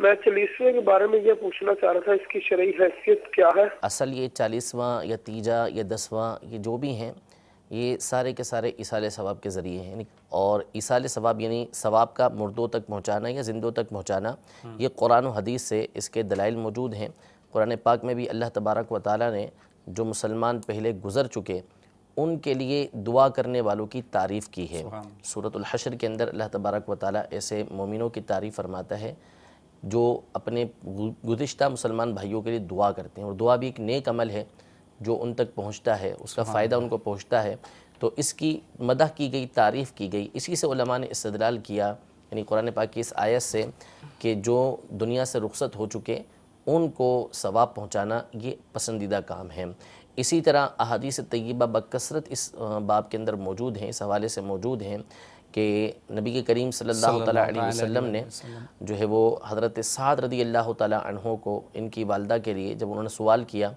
मैं 40वें के बारे में ये पूछना चाह रहा था, इसकी शरई हैसियत क्या है? असल ये 40वां या तीजा या 10वां ये जो भी हैं, ये सारे के सारे इसाले सवाब के ज़रिए हैं। यानी और इसाले सवाब यानी सवाब का मुर्दों तक पहुँचाना या ज़िंदों तक पहुँचाना, ये कुरान और हदीस से इसके दलाइल मौजूद हैं। कुरान पाक में भी अल्लाह तबारक व तआला ने जो मुसलमान पहले गुज़र चुके उनके लिए दुआ करने वालों की तारीफ़ की है। सूरतुल हश्र के अंदर अल्लाह तबारक व तआला ऐसे मोमिनों की तारीफ़ फरमाता है जो अपने गुज़िश्ता मुसलमान भाइयों के लिए दुआ करते हैं, और दुआ भी एक नेक अमल है जो उन तक पहुंचता है, उसका फ़ायदा उनको पहुंचता है। तो इसकी मदह की गई, तारीफ़ की गई। इसी से उलमा ने इस्तदलाल किया, यानी कुरान पाक की इस आयत से, कि जो दुनिया से रुखसत हो चुके उनको सवाब पहुंचाना ये पसंदीदा काम है। इसी तरह अहादीस तय्यबा बकसरत इस बाब के अंदर मौजूद हैं, इस हवाले से मौजूद हैं कि नबी के करीम सल्लल्लाहु अलैहि वसल्लम ने जो है वो हज़रत साद रदी अल्लाह तआला अन्हो को, इनकी वालदा के लिए जब उन्होंने सवाल किया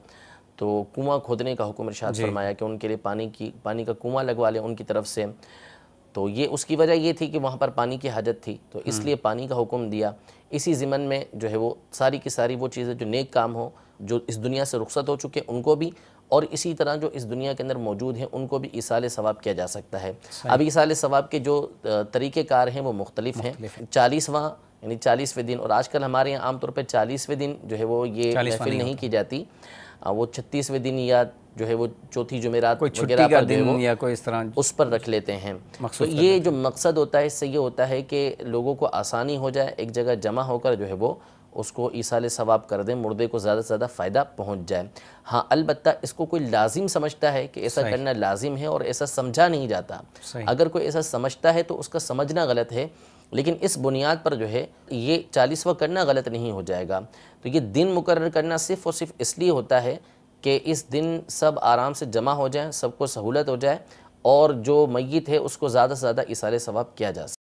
तो कुआं खोदने का हुक्म इरशाद फरमाया कि उनके लिए पानी का कुआं लगवा लें उनकी तरफ से। तो ये उसकी वजह ये थी कि वहाँ पर पानी की हाजत थी, तो इसलिए पानी का हुक्म दिया। इसी ज़िमन में जो है वो सारी की सारी वो चीज़ें जो नेक काम हो, जो इस दुनिया से रुखसत हो चुके उनको भी, और इसी तरह जो इस दुनिया के अंदर मौजूद हैं उनको भी ईसाले सवाब किया जा सकता है। अब ईसाले सवाब के जो तरीक़ेकार हैं वो मुख्तलिफ हैं। 40वां यानी 40वें दिन, और आजकल हमारे यहाँ आमतौर पर 40वें दिन जो है वो ये महफिल नहीं की जाती, वो 36वें दिन या जो है वो चौथी जुमेरात वगैरह पर जो है वो इस तरह उस पर रख लेते हैं। तो ये जो मकसद होता है इससे ये होता है कि लोगों को आसानी हो जाए, एक जगह जमा होकर जो है वो उसको ईसाले सवाब कर दें, मुर्दे को ज़्यादा से ज़्यादा फ़ायदा पहुंच जाए। हाँ, अलबत्ता इसको कोई लाजिम समझता है कि ऐसा करना लाजिम है और ऐसा समझा नहीं जाता। अगर कोई ऐसा समझता है तो उसका समझना गलत है, लेकिन इस बुनियाद पर जो है ये 40वां करना गलत नहीं हो जाएगा। तो ये दिन मुकर्रर करना सिर्फ़ और सिर्फ इसलिए होता है कि इस दिन सब आराम से जमा हो जाएं, सबको सहूलत हो जाए, और जो मय्यत है उसको ज़्यादा से ज़्यादा ईसाले सवाब किया जा सके।